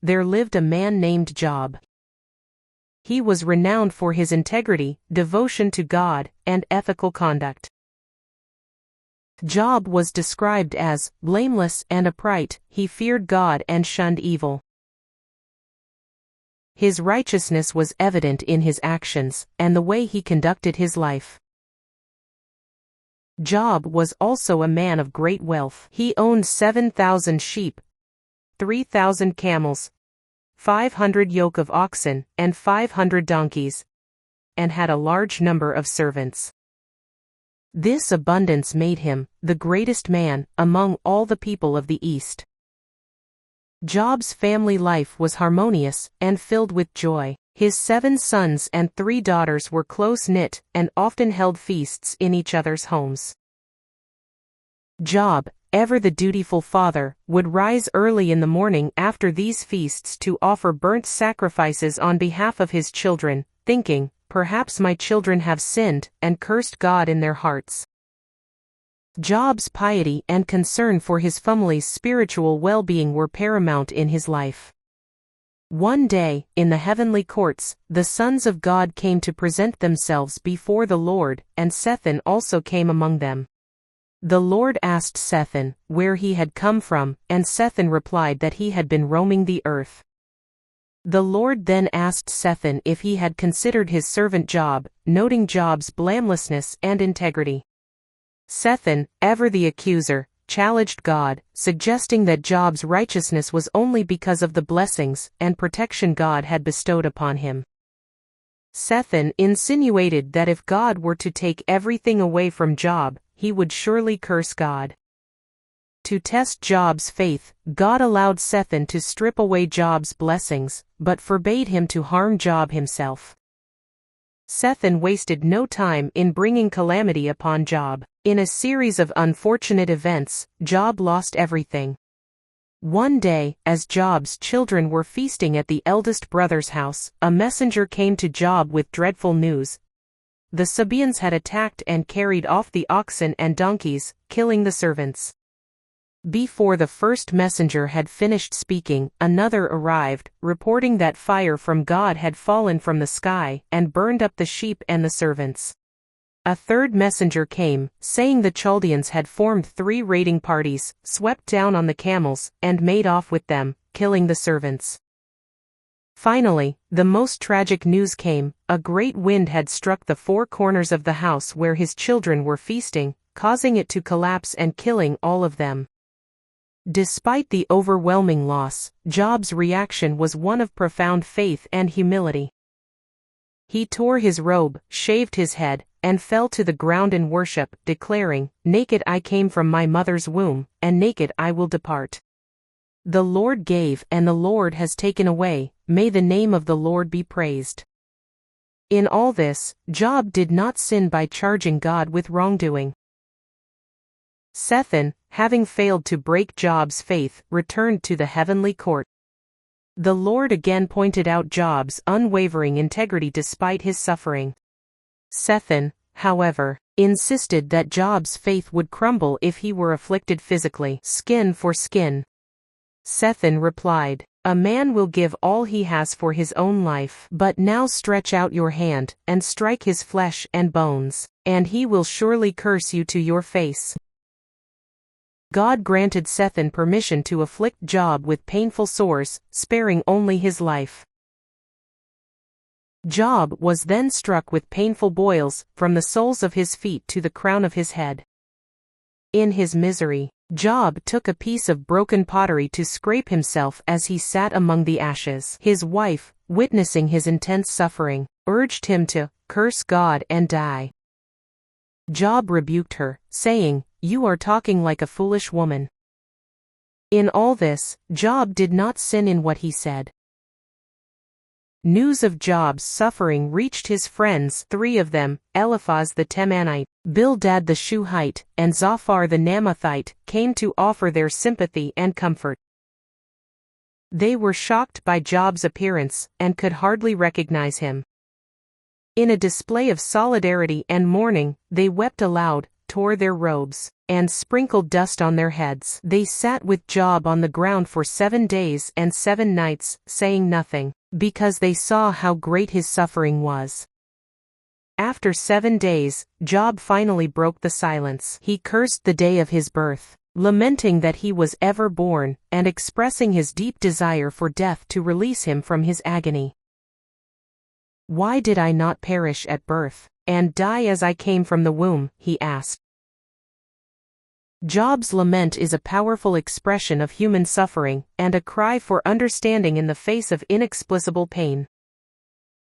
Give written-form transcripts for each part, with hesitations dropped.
there lived a man named Job. He was renowned for his integrity, devotion to God, and ethical conduct. Job was described as blameless and upright. He feared God and shunned evil. His righteousness was evident in his actions and the way he conducted his life. Job was also a man of great wealth. He owned 7,000 sheep, 3,000 camels, 500 yoke of oxen, and 500 donkeys, and had a large number of servants. This abundance made him the greatest man among all the people of the East. Job's family life was harmonious and filled with joy. His 7 sons and 3 daughters were close-knit and often held feasts in each other's homes. Job, ever the dutiful father, would rise early in the morning after these feasts to offer burnt sacrifices on behalf of his children, thinking, "Perhaps my children have sinned and cursed God in their hearts." Job's piety and concern for his family's spiritual well-being were paramount in his life. One day, in the heavenly courts, the sons of God came to present themselves before the Lord, and Satan also came among them. The Lord asked Satan where he had come from, and Satan replied that he had been roaming the earth. The Lord then asked Satan if he had considered his servant Job, noting Job's blamelessness and integrity. Satan, ever the accuser, challenged God, suggesting that Job's righteousness was only because of the blessings and protection God had bestowed upon him. Satan insinuated that if God were to take everything away from Job, he would surely curse God. To test Job's faith, God allowed Satan to strip away Job's blessings, but forbade him to harm Job himself. Satan wasted no time in bringing calamity upon Job. In a series of unfortunate events, Job lost everything. One day, as Job's children were feasting at the eldest brother's house, a messenger came to Job with dreadful news. The Sabaeans had attacked and carried off the oxen and donkeys, killing the servants. Before the first messenger had finished speaking, another arrived, reporting that fire from God had fallen from the sky and burned up the sheep and the servants. A third messenger came, saying the Chaldeans had formed 3 raiding parties, swept down on the camels, and made off with them, killing the servants. Finally, the most tragic news came. A great wind had struck the 4 corners of the house where his children were feasting, causing it to collapse and killing all of them. Despite the overwhelming loss, Job's reaction was one of profound faith and humility. He tore his robe, shaved his head, and fell to the ground in worship, declaring, "Naked I came from my mother's womb, and naked I will depart. The Lord gave and the Lord has taken away, may the name of the Lord be praised." In all this, Job did not sin by charging God with wrongdoing. Satan, having failed to break Job's faith, returned to the heavenly court. The Lord again pointed out Job's unwavering integrity despite his suffering. Satan, however, insisted that Job's faith would crumble if he were afflicted physically, skin for skin. Satan replied, "A man will give all he has for his own life, but now stretch out your hand, and strike his flesh and bones, and he will surely curse you to your face." God granted Satan permission to afflict Job with painful sores, sparing only his life. Job was then struck with painful boils, from the soles of his feet to the crown of his head. In his misery, Job took a piece of broken pottery to scrape himself as he sat among the ashes. His wife, witnessing his intense suffering, urged him to curse God and die. Job rebuked her, saying, "You are talking like a foolish woman." In all this, Job did not sin in what he said. News of Job's suffering reached his friends, 3 of them, Eliphaz the Temanite, Bildad the Shuhite, and Zophar the Naamathite, came to offer their sympathy and comfort. They were shocked by Job's appearance, and could hardly recognize him. In a display of solidarity and mourning, they wept aloud, tore their robes, and sprinkled dust on their heads. They sat with Job on the ground for 7 days and 7 nights, saying nothing, because they saw how great his suffering was. After 7 days, Job finally broke the silence. He cursed the day of his birth, lamenting that he was ever born, and expressing his deep desire for death to release him from his agony. "Why did I not perish at birth, and die as I came from the womb?" he asked. Job's lament is a powerful expression of human suffering, and a cry for understanding in the face of inexplicable pain.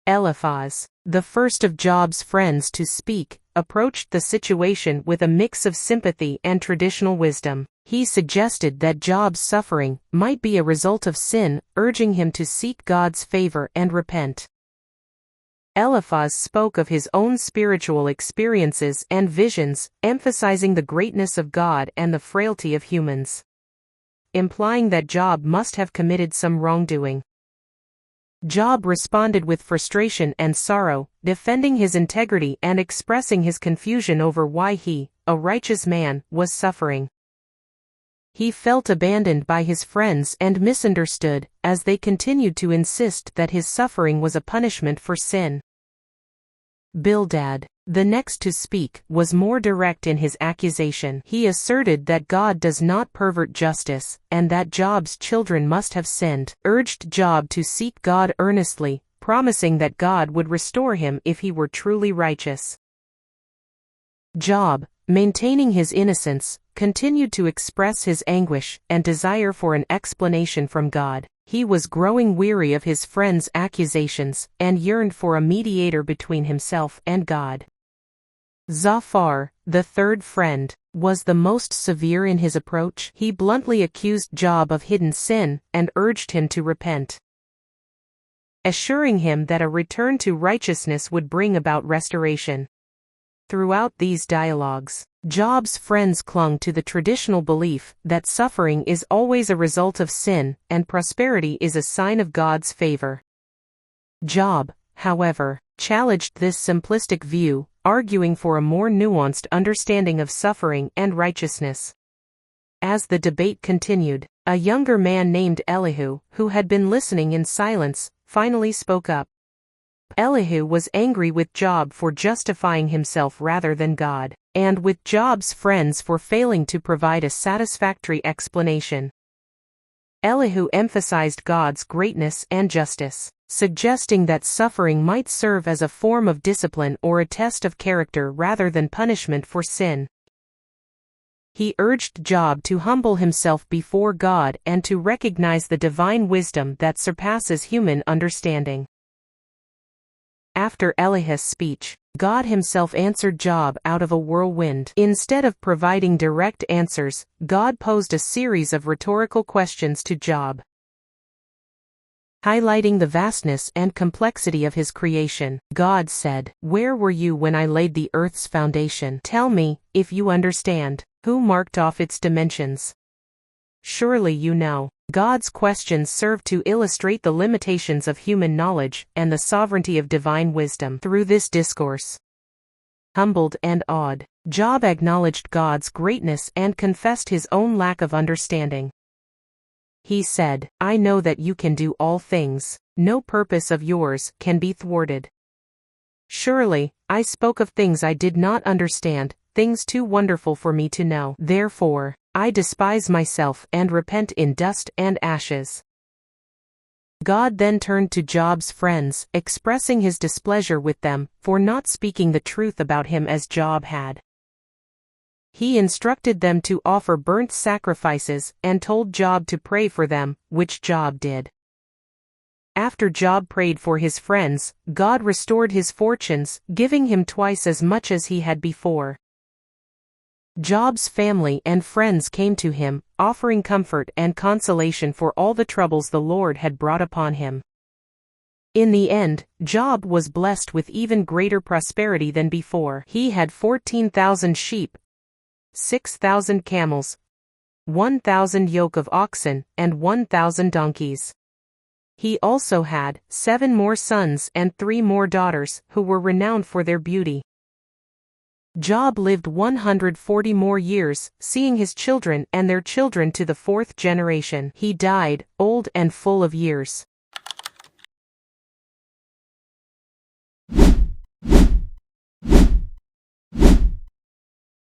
Eliphaz, the first of Job's friends to speak, approached the situation with a mix of sympathy and traditional wisdom. He suggested that Job's suffering might be a result of sin, urging him to seek God's favor and repent. Eliphaz spoke of his own spiritual experiences and visions, emphasizing the greatness of God and the frailty of humans, implying that Job must have committed some wrongdoing. Job responded with frustration and sorrow, defending his integrity and expressing his confusion over why he, a righteous man, was suffering. He felt abandoned by his friends and misunderstood, as they continued to insist that his suffering was a punishment for sin. Bildad, the next to speak, was more direct in his accusation. He asserted that God does not pervert justice, and that Job's children must have sinned, urged Job to seek God earnestly, promising that God would restore him if he were truly righteous. Job, maintaining his innocence, continued to express his anguish and desire for an explanation from God. He was growing weary of his friends' accusations, and yearned for a mediator between himself and God. Zophar, the third friend, was the most severe in his approach. He bluntly accused Job of hidden sin, and urged him to repent, assuring him that a return to righteousness would bring about restoration. Throughout these dialogues, Job's friends clung to the traditional belief that suffering is always a result of sin, and prosperity is a sign of God's favor. Job, however, challenged this simplistic view, arguing for a more nuanced understanding of suffering and righteousness. As the debate continued, a younger man named Elihu, who had been listening in silence, finally spoke up. Elihu was angry with Job for justifying himself rather than God, and with Job's friends for failing to provide a satisfactory explanation. Elihu emphasized God's greatness and justice, suggesting that suffering might serve as a form of discipline or a test of character rather than punishment for sin. He urged Job to humble himself before God and to recognize the divine wisdom that surpasses human understanding. After Elihu's speech, God himself answered Job out of a whirlwind. Instead of providing direct answers, God posed a series of rhetorical questions to Job, highlighting the vastness and complexity of his creation. God said, "Where were you when I laid the earth's foundation? Tell me, if you understand. Who marked off its dimensions? Surely you know." God's questions serve to illustrate the limitations of human knowledge and the sovereignty of divine wisdom. Through this discourse, humbled and awed, Job acknowledged God's greatness and confessed his own lack of understanding. He said, "I know that you can do all things. No purpose of yours can be thwarted. Surely, I spoke of things I did not understand, things too wonderful for me to know. Therefore, I despise myself and repent in dust and ashes." God then turned to Job's friends, expressing his displeasure with them for not speaking the truth about him as Job had. He instructed them to offer burnt sacrifices and told Job to pray for them, which Job did. After Job prayed for his friends, God restored his fortunes, giving him twice as much as he had before. Job's family and friends came to him, offering comfort and consolation for all the troubles the Lord had brought upon him. In the end, Job was blessed with even greater prosperity than before. He had 14,000 sheep, 6,000 camels, 1,000 yoke of oxen, and 1,000 donkeys. He also had 7 more sons and 3 more daughters, who were renowned for their beauty. Job lived 140 more years, seeing his children and their children to the fourth generation. He died, old and full of years.